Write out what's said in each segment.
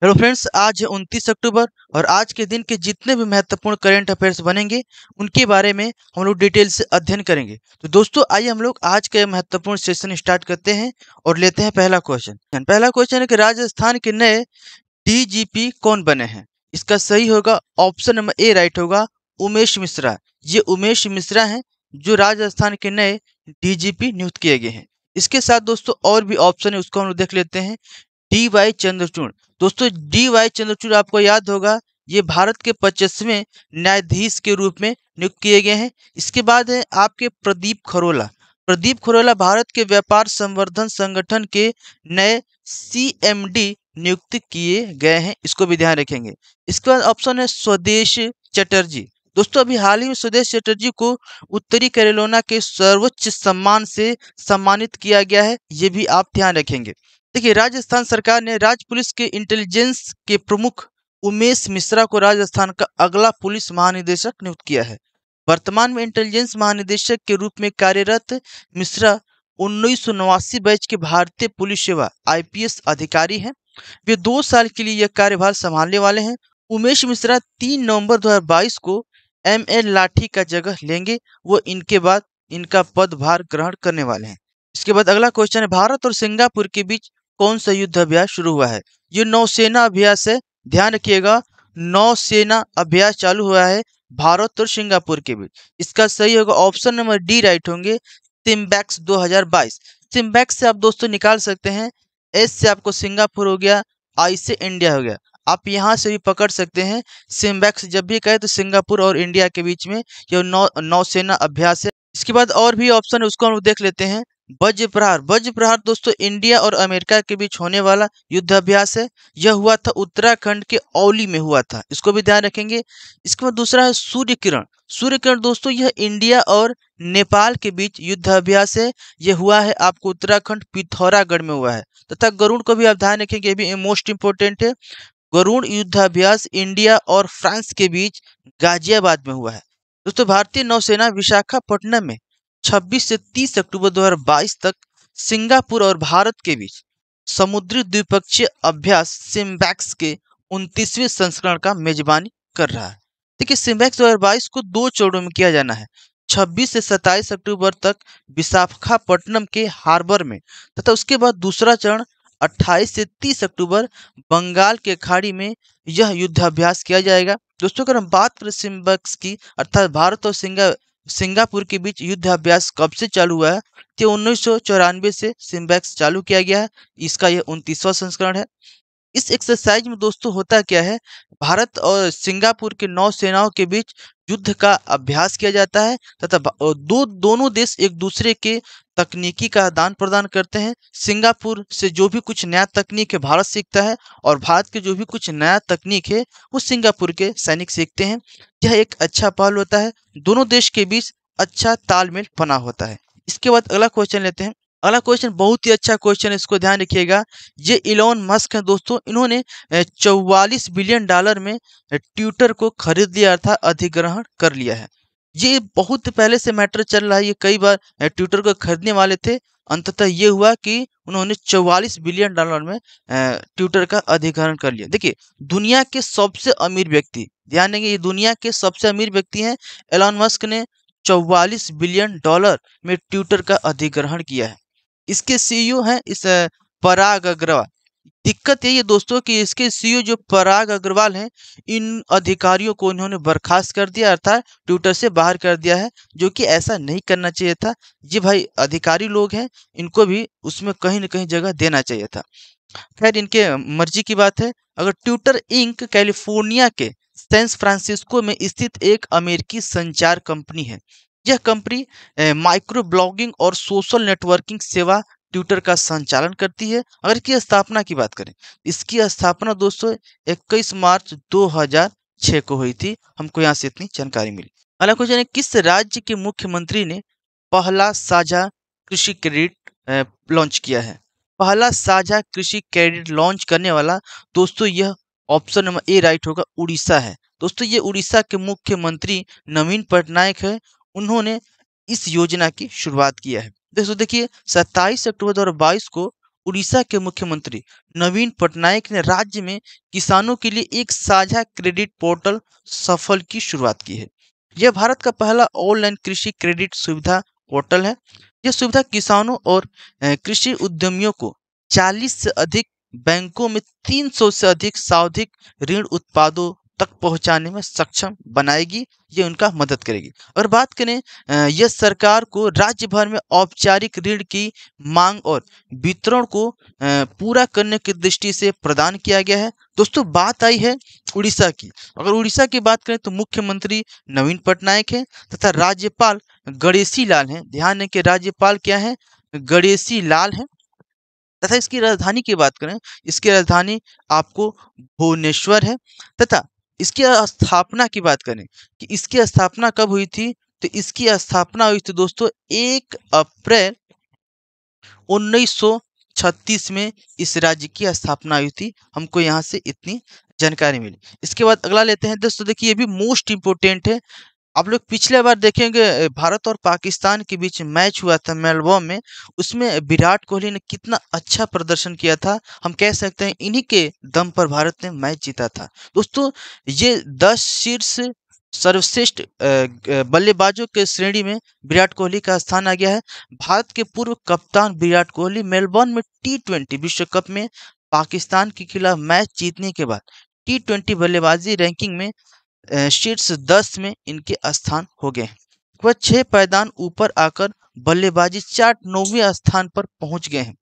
Hello friends, आज है 29 अक्टूबर और आज के दिन के जितने भी महत्वपूर्ण करंट अफेयर्स बनेंगे उनके बारे में हम लोग डिटेल से अध्ययन करेंगे। तो दोस्तों आइए हम लोग आज का ये महत्वपूर्ण सेशन स्टार्ट करते हैं और लेते हैं पहला क्वेश्चन। पहला क्वेश्चन है कि राजस्थान के नए डीजीपी कौन बने हैं। इसका सही होगा ऑप्शन नंबर ए राइट होगा, उमेश मिश्रा। ये उमेश मिश्रा हैं जो राजस्थान के नए डीजीपी नियुक्त किए गए हैं। इसके साथ दोस्तों और भी ऑप्शन है, उसको हम लोग देख लेते हैं। D Y Chandrachud. दोस्तों डी वाई चंद्रचूड़ आपको याद होगा, ये भारत के 25वें न्यायाधीश के रूप में नियुक्त किए गए हैं। इसके बाद है आपके प्रदीप खरोला। प्रदीप खरोला भारत के व्यापार संवर्धन संगठन के नए सीएमडी नियुक्त किए गए हैं, इसको भी ध्यान रखेंगे। इसके बाद ऑप्शन है स्वदेश चटर्जी। दोस्तों अभी हाल ही में स्वदेश चटर्जी को उत्तरी कैरोलिना के सर्वोच्च सम्मान से सम्मानित किया गया है, ये भी आप ध्यान रखेंगे। देखिए, राजस्थान सरकार ने राज्य पुलिस के इंटेलिजेंस के प्रमुख उमेश मिश्रा को राजस्थान का अगला पुलिस महानिदेशक नियुक्त किया है। वर्तमान में इंटेलिजेंस महानिदेशक के रूप में कार्यरत मिश्रा 1989 बैच के भारतीय पुलिस सेवा आईपीएस अधिकारी हैं। वे 2 साल के लिए यह कार्यभार संभालने वाले हैं। उमेश मिश्रा 3 नवंबर 2022 को एमएल लाठी का जगह लेंगे। वो इनके बाद इनका पदभार ग्रहण करने वाले हैं। इसके बाद अगला क्वेश्चन है, भारत और सिंगापुर के बीच कौन सा युद्ध अभ्यास शुरू हुआ है। ये नौसेना अभ्यास है, ध्यान रखिएगा। नौसेना अभ्यास चालू हुआ है भारत और सिंगापुर के बीच। इसका सही होगा ऑप्शन नंबर डी राइट होंगे, सिम्बैक्स 2022। सिम्बैक्स से आप दोस्तों निकाल सकते हैं, एस से आपको सिंगापुर हो गया, आई से इंडिया हो गया। आप यहाँ से भी पकड़ सकते हैं, सिम्बैक्स जब भी कहे तो सिंगापुर और इंडिया के बीच में यह नौसेना अभ्यास है। इसके बाद और भी ऑप्शन है, उसको हम देख लेते हैं। वज्र प्रहार। वज्र प्रहार दोस्तों इंडिया और अमेरिका के बीच होने वाला युद्ध अभ्यास है। यह हुआ था उत्तराखंड के औली में हुआ था, इसको भी ध्यान रखेंगे। इसके बाद दूसरा है सूर्य किरण। सूर्य किरण दोस्तों यह इंडिया और नेपाल के बीच युद्ध अभ्यास है। यह हुआ है आपको उत्तराखंड पिथौरागढ़ में हुआ है। तथा गरुड़ को भी आप ध्यान रखेंगे, ये भी मोस्ट इंपोर्टेंट है। गरुड़ युद्धाभ्यास इंडिया और फ्रांस के बीच गाजियाबाद में हुआ है। दोस्तों भारतीय नौसेना विशाखापट्टनम में 26 से 30 अक्टूबर 2022 तक सिंगापुर और भारत के बीच समुद्री द्विपक्षीय अभ्यास सिम्बैक्स के 29वें संस्करण का मेजबानी कर रहा है। देखिए, सिम्बैक्स 2022 को 2 चरणों में किया जाना है, 26 से 27 अक्टूबर तक विशाखापट्टनम के हार्बर में, तथा उसके बाद दूसरा चरण 28 से 30 अक्टूबर बंगाल के खाड़ी में यह युद्धाभ्यास किया जाएगा। दोस्तों अगर हम बात करें सिम्बैक्स की, अर्थात भारत और सिंगापुर के बीच युद्धाभ्यास कब से चालू हुआ है, तो 1994 से सिम्बैक्स चालू किया गया है। इसका यह 29वां संस्करण है। इस एक्सरसाइज में दोस्तों होता क्या है, भारत और सिंगापुर के नौसेनाओं के बीच युद्ध का अभ्यास किया जाता है तथा दोनों देश एक दूसरे के तकनीकी का आदान प्रदान करते हैं। सिंगापुर से जो भी कुछ नया तकनीक है भारत सीखता है और भारत के जो भी कुछ नया तकनीक है वो सिंगापुर के सैनिक सीखते हैं। यह एक अच्छा पहल होता है, दोनों देश के बीच अच्छा तालमेल बना होता है। इसके बाद अगला क्वेश्चन लेते हैं। अगला क्वेश्चन बहुत ही अच्छा क्वेश्चन है, इसको ध्यान रखिएगा। ये इलॉन मस्क हैं दोस्तों, इन्होंने 44 बिलियन डॉलर में ट्विटर को खरीद लिया अर्थात अधिग्रहण कर लिया है। ये बहुत पहले से मैटर चल रहा है, ये कई बार ट्विटर को खरीदने वाले थे। अंततः ये हुआ कि उन्होंने 44 बिलियन डॉलर में ट्विटर का अधिग्रहण कर लिया। देखिए, दुनिया के सबसे अमीर व्यक्ति, ध्यान देंगे, ये दुनिया के सबसे अमीर व्यक्ति हैं। एलॉन मस्क ने 44 बिलियन डॉलर में ट्विटर का अधिग्रहण किया है। इसके सीईओ हैं पराग अग्रवाल। दिक्कत यही है दोस्तों कि इसके सीईओ जो पराग अग्रवाल हैं, इन अधिकारियों को इन्होंने बर्खास्त कर दिया अर्थात ट्विटर से बाहर कर दिया है, जो कि ऐसा नहीं करना चाहिए था। ये भाई अधिकारी लोग हैं, इनको भी उसमें कहीं ना कहीं जगह देना चाहिए था। खैर इनके मर्जी की बात है। अगर ट्विटर इंक कैलिफोर्निया के सैन फ्रांसिस्को में स्थित एक अमेरिकी संचार कंपनी है। यह कंपनी माइक्रो ब्लॉगिंग और सोशल नेटवर्किंग सेवा ट्विटर का संचालन करती है। अगर इसकी स्थापना की बात करें, इसकी स्थापना दोस्तों 21 मार्च 2006 को हुई थी। हमको यहाँ से इतनी जानकारी मिली। अगला क्वेश्चन है, किस राज्य के मुख्यमंत्री ने पहला साझा कृषि क्रेडिट लॉन्च किया है। पहला साझा कृषि क्रेडिट लॉन्च करने वाला दोस्तों यह ऑप्शन नंबर ए राइट होगा, उड़ीसा है। दोस्तों ये उड़ीसा के मुख्यमंत्री नवीन पटनायक है, उन्होंने इस योजना की शुरुआत किया है। दोस्तों देखिए, 27 अक्टूबर 2022 को उड़ीसा के मुख्यमंत्री नवीन पटनायक ने राज्य में किसानों के लिए एक साझा क्रेडिट पोर्टल सफल की शुरुआत की है। यह भारत का पहला ऑनलाइन कृषि क्रेडिट सुविधा पोर्टल है। यह सुविधा किसानों और कृषि उद्यमियों को 40 से अधिक बैंकों में 300 से अधिक सावधिक ऋण उत्पादों तक पहुंचाने में सक्षम बनाएगी। ये उनका मदद करेगी। अगर बात करें, यह सरकार को राज्य भर में औपचारिक ऋण की मांग और वितरण को पूरा करने की दृष्टि से प्रदान किया गया है। दोस्तों, बात आई है उड़ीसा की। अगर उड़ीसा की बात करें तो मुख्यमंत्री नवीन पटनायक है तथा राज्यपाल गणेशी लाल हैं। ध्यान है कि राज्यपाल क्या है, गणेशी लाल है। तथा इसकी राजधानी की बात करें, इसकी राजधानी आपको भुवनेश्वर है। तथा इसकी स्थापना की बात करें कि इसकी स्थापना कब हुई थी, तो इसकी स्थापना हुई थी दोस्तों 1 अप्रैल 1936 में इस राज्य की स्थापना हुई थी। हमको यहाँ से इतनी जानकारी मिली। इसके बाद अगला लेते हैं दोस्तों। देखिए, ये भी मोस्ट इम्पोर्टेंट है। आप लोग पिछले बार देखेंगे भारत और पाकिस्तान के बीच मैच हुआ था मेलबोर्न में। उसमें विराट कोहली ने कितना अच्छा प्रदर्शन किया था। हम कह सकते हैं इन्हीं के दम पर भारत ने मैच जीता था। दोस्तों, ये 10 शीर्ष सर्वश्रेष्ठ बल्लेबाजों के श्रेणी में विराट कोहली का स्थान आ गया है। भारत के पूर्व कप्तान विराट कोहली मेलबोर्न में T20 विश्व कप में पाकिस्तान के खिलाफ मैच जीतने के बाद T20 बल्लेबाजी रैंकिंग में शीर्ष 10 में इनके स्थान हो गए हैं। वह 6 पायदान ऊपर आकर बल्लेबाजी चार्ट 9वें स्थान पर पहुंच गए हैं।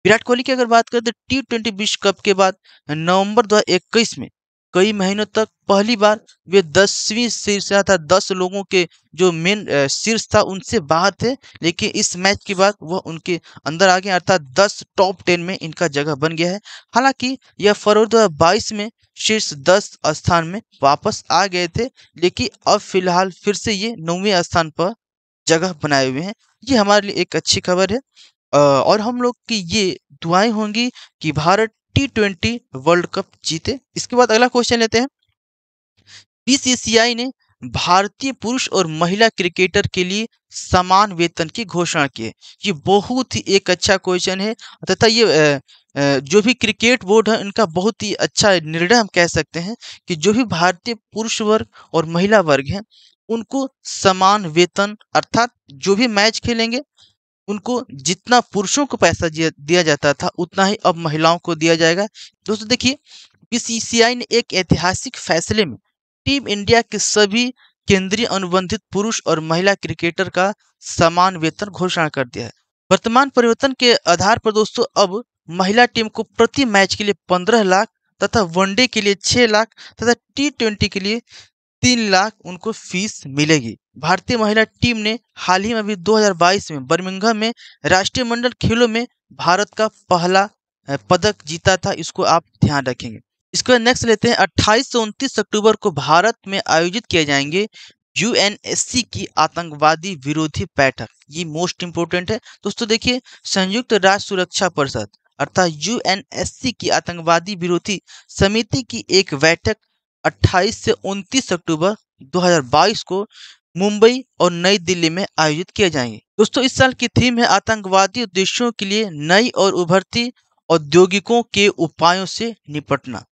विराट कोहली की अगर बात करें तो T20 विश्व कप के बाद नवंबर 2021 में कई महीनों तक पहली बार वे 10वीं शीर्ष था। 10 लोगों के जो मेन शीर्ष था उनसे बाहर थे, लेकिन इस मैच के बाद वह उनके अंदर आ गए, अर्थात 10 टॉप 10 में इनका जगह बन गया है। हालांकि यह फरवरी 2022 में शीर्ष 10 स्थान में वापस आ गए थे, लेकिन अब फिलहाल फिर से ये 9वें स्थान पर जगह बनाए हुए हैं। ये हमारे लिए एक अच्छी खबर है। और हम लोग की ये दुआएं होंगी कि भारत T20 वर्ल्ड कप जीते। इसके बाद अगला क्वेश्चन लेते हैं। बीसीसीआई ने भारतीय पुरुष और महिला क्रिकेटर के लिए समान वेतन की घोषणा की है। ये बहुत ही एक अच्छा क्वेश्चन है तथा ये जो भी क्रिकेट बोर्ड है इनका बहुत ही अच्छा निर्णय हम कह सकते हैं कि जो भी भारतीय पुरुष वर्ग और महिला वर्ग हैं उनको समान वेतन, अर्थात जो भी मैच खेलेंगे उनको जितना पुरुषों को पैसा दिया जाता था उतना ही अब महिलाओं को दिया जाएगा। दोस्तों देखिए, बीसीसीआई ने एक ऐतिहासिक फैसले में टीम इंडिया के सभी केंद्रीय अनुबंधित पुरुष और महिला क्रिकेटर का समान वेतन घोषणा कर दिया है। वर्तमान परिवर्तन के आधार पर दोस्तों अब महिला टीम को प्रति मैच के लिए 15 लाख तथा वनडे के लिए 6 लाख तथा T20 के लिए 3 लाख उनको फीस मिलेगी। भारतीय महिला टीम ने हाल ही में अभी 2022 में बर्मिंघम में राष्ट्रीय मंडल खेलों में भारत का पहला पदक जीता था। इसको आप ध्यान रखेंगे। इसके बाद नेक्स्ट लेते हैं। 28 से 29 अक्टूबर को भारत में आयोजित किए जाएंगे UNSC की आतंकवादी विरोधी बैठक। ये मोस्ट इंपोर्टेंट है दोस्तों। देखिए, संयुक्त राष्ट्र सुरक्षा परिषद अर्थात UNSC की आतंकवादी विरोधी समिति की एक बैठक 28 से 29 अक्टूबर 2022 को मुंबई और नई दिल्ली में आयोजित किए जाएंगे। दोस्तों, इस साल की थीम है आतंकवादी उद्देश्यों के लिए नई और उभरती औद्योगिकों के उपायों से निपटना।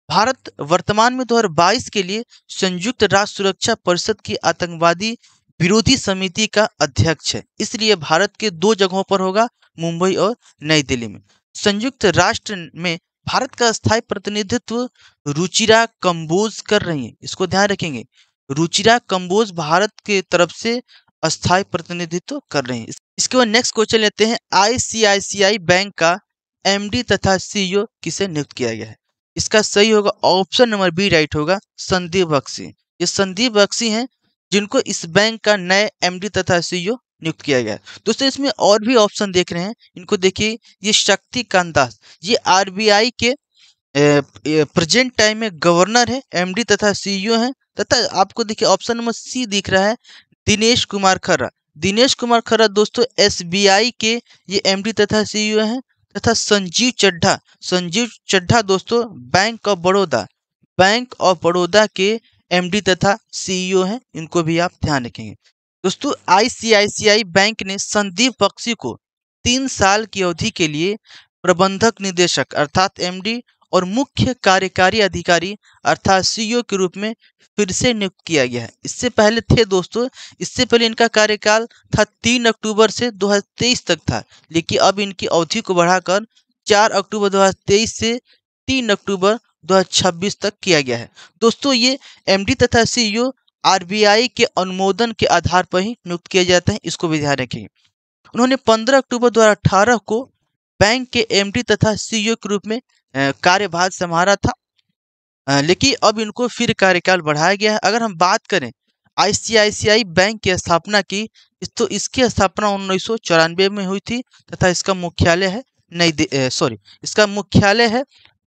भारत वर्तमान में 2022 के लिए संयुक्त राष्ट्र सुरक्षा परिषद की आतंकवादी विरोधी समिति का अध्यक्ष है। इसलिए भारत के 2 जगहों पर होगा, मुंबई और नई दिल्ली में। संयुक्त राष्ट्र में भारत का स्थायी प्रतिनिधित्व रुचिरा कंबोज कर रही है। इसको ध्यान रखेंगे, रुचिरा कंबोज भारत के तरफ से अस्थायी प्रतिनिधित्व कर रहे हैं। इसके बाद नेक्स्ट क्वेश्चन लेते हैं। ICICI बैंक का MD तथा CEO किसे नियुक्त किया गया है? इसका सही होगा ऑप्शन नंबर बी राइट होगा, संदीप बख्शी। ये संदीप बख्शी हैं जिनको इस बैंक का नए MD तथा CEO नियुक्त किया गया है। दोस्तों, इसमें और भी ऑप्शन देख रहे हैं, इनको देखिए। ये शक्तिकांत दास, ये RBI के प्रेजेंट टाइम में गवर्नर है, MD तथा CEO हैं। तथा आपको देखिए ऑप्शन नंबर सी दिख रहा है, दिनेश कुमार खर्रा। दिनेश कुमार खर्रा दोस्तों SBI के ये MD तथा CEO हैं। तथा संजीव चड्ढा दोस्तों बैंक ऑफ बड़ौदा के MD तथा CEO हैं। इनको भी आप ध्यान रखेंगे। दोस्तों, ICICI बैंक ने संदीप बख्शी को 3 साल की अवधि के लिए प्रबंधक निदेशक अर्थात एमडी और मुख्य कार्यकारी अधिकारी अर्थात सीईओ के रूप में फिर से नियुक्त किया गया है। इससे पहले थे दोस्तों, इससे पहले इनका कार्यकाल था 3 अक्टूबर से 2023 तक था, लेकिन अब इनकी अवधि को बढ़ाकर 4 अक्टूबर 2023 से 3 अक्टूबर 2026 तक किया गया है। दोस्तों ये एमडी तथा सीईओ आरबीआई के अनुमोदन के आधार पर ही नियुक्त किए जाते हैं, इसको भी ध्यान रखेंगे। उन्होंने 15 अक्टूबर 2018 को बैंक के एमडी तथा सीईओ के रूप में कार्यभार संभाला था, लेकिन अब इनको फिर कार्यकाल बढ़ाया गया है। अगर हम बात करें आईसीआईसीआई बैंक की स्थापना की, तो इसकी स्थापना 1994 में हुई थी तथा इसका मुख्यालय है इसका मुख्यालय है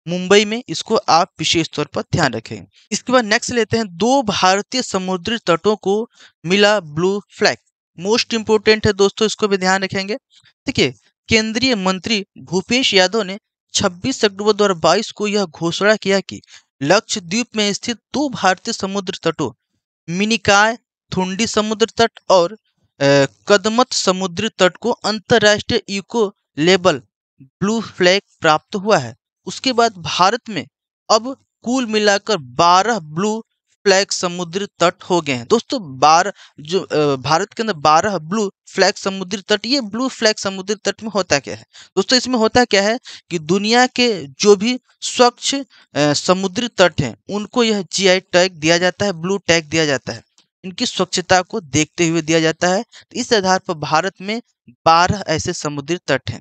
मुंबई में। इसको आप विशेष तौर पर ध्यान रखें। इसके बाद नेक्स्ट लेते हैं, 2 भारतीय समुद्री तटों को मिला ब्लू फ्लैग। मोस्ट इंपोर्टेंट है दोस्तों, इसको भी ध्यान रखेंगे। देखिए, केंद्रीय मंत्री भूपेश यादव ने 26 अक्टूबर 2022 को यह घोषणा किया कि लक्षद्वीप में स्थित 2 भारतीय समुद्र तटों मिनिकॉय थुंडी समुद्र तट और कदमत समुद्री तट को अंतर्राष्ट्रीय इको लेबल ब्लू फ्लैग प्राप्त हुआ है। उसके बाद भारत में अब कुल मिलाकर 12 ब्लू फ्लैग समुद्री तट हो गए हैं। दोस्तों 12 भारत के अंदर 12 ब्लू फ्लैग समुद्री तट। ये ब्लू फ्लैग समुद्री तट में होता क्या है दोस्तों? इसमें होता क्या है कि दुनिया के जो भी स्वच्छ समुद्री तट हैं उनको यह जीआई टैग दिया जाता है, ब्लू टैग दिया जाता है। इनकी स्वच्छता को देखते हुए दिया जाता है। तो इस आधार पर भारत में 12 ऐसे समुद्री तट हैं।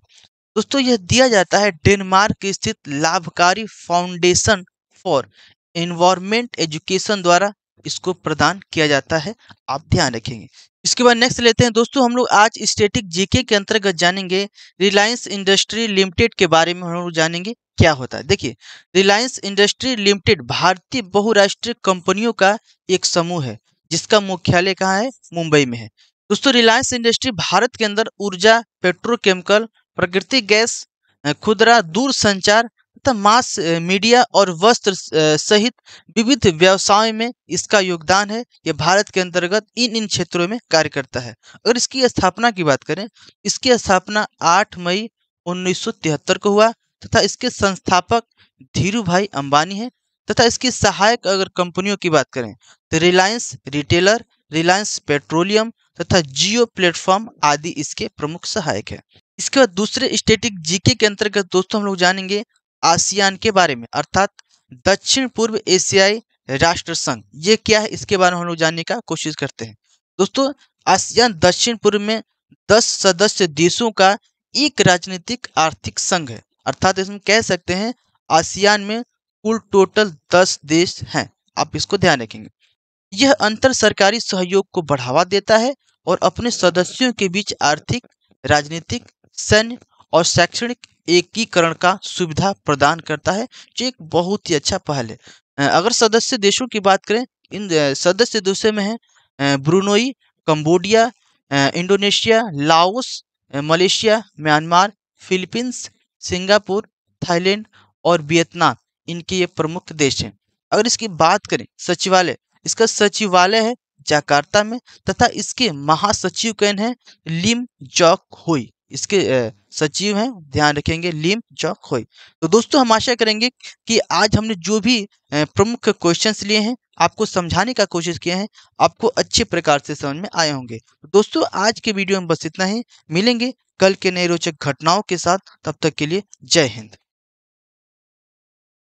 दोस्तों यह दिया जाता है डेनमार्क स्थित लाभकारी फाउंडेशन फॉर एनवायरमेंट एजुकेशन द्वारा इसको प्रदान किया जाता है, आप ध्यान रखेंगे। इसके बाद नेक्स्ट लेते हैं दोस्तों, हम लोग आज स्टैटिक जीके के अंतर्गत जानेंगे रिलायंस इंडस्ट्री लिमिटेड के बारे में। हम लोग जानेंगे क्या होता है। देखिए, रिलायंस इंडस्ट्री लिमिटेड भारतीय बहुराष्ट्रीय कंपनियों का एक समूह है जिसका मुख्यालय कहाँ है? मुंबई में है। दोस्तों रिलायंस इंडस्ट्री भारत के अंदर ऊर्जा, पेट्रोकेमिकल, प्राकृतिक गैस, खुदरा दूरसंचार तथा मास मीडिया और वस्त्र सहित विविध व्यवसायों में इसका योगदान है। यह भारत के अंतर्गत इन क्षेत्रों में कार्य करता है। अगर इसकी स्थापना की बात करें, इसकी स्थापना 8 मई 1973 को हुआ तथा इसके संस्थापक धीरू भाई अंबानी है तथा इसकी सहायक अगर कंपनियों की बात करें तो रिलायंस रिटेलर, रिलायंस पेट्रोलियम तथा जियो प्लेटफॉर्म आदि इसके प्रमुख सहायक है। इसके बाद दूसरे स्टैटिक जीके के अंतर्गत दोस्तों हम लोग जानेंगे आसियान के बारे में, अर्थात दक्षिण पूर्व एशियाई राष्ट्र संघ। ये क्या है इसके बारे में हम लोग जानने का कोशिश करते हैं। दोस्तों आसियान दक्षिण पूर्व में 10 सदस्य देशों का एक राजनीतिक आर्थिक संघ है, अर्थात इसमें कह सकते हैं आसियान में कुल टोटल 10 देश हैं, आप इसको ध्यान रखेंगे। यह अंतर सरकारी सहयोग को बढ़ावा देता है और अपने सदस्यों के बीच आर्थिक, राजनीतिक, सैन्य और शैक्षणिक एकीकरण का सुविधा प्रदान करता है, जो एक बहुत ही अच्छा पहल है। अगर सदस्य देशों की बात करें, इन सदस्य देशों में है Brunei, Cambodia, Indonesia, Laos, Malaysia, Myanmar, Philippines, Singapore, Thailand और वियतनाम। इनके ये प्रमुख देश हैं। अगर इसकी बात करें सचिवालय, इसका सचिवालय है जकार्ता में तथा इसके महासचिव कौन है? लिम जॉक होई। इसके सचिव हैं, ध्यान रखेंगे, लिम जॉक होई। तो दोस्तों हम आशा करेंगे कि आज हमने जो भी प्रमुख क्वेश्चंस लिए हैं आपको समझाने का कोशिश किया है, आपको अच्छे प्रकार से समझ में आए होंगे। दोस्तों आज के वीडियो में बस इतना ही। मिलेंगे कल के नए रोचक घटनाओं के साथ, तब तक के लिए जय हिंद।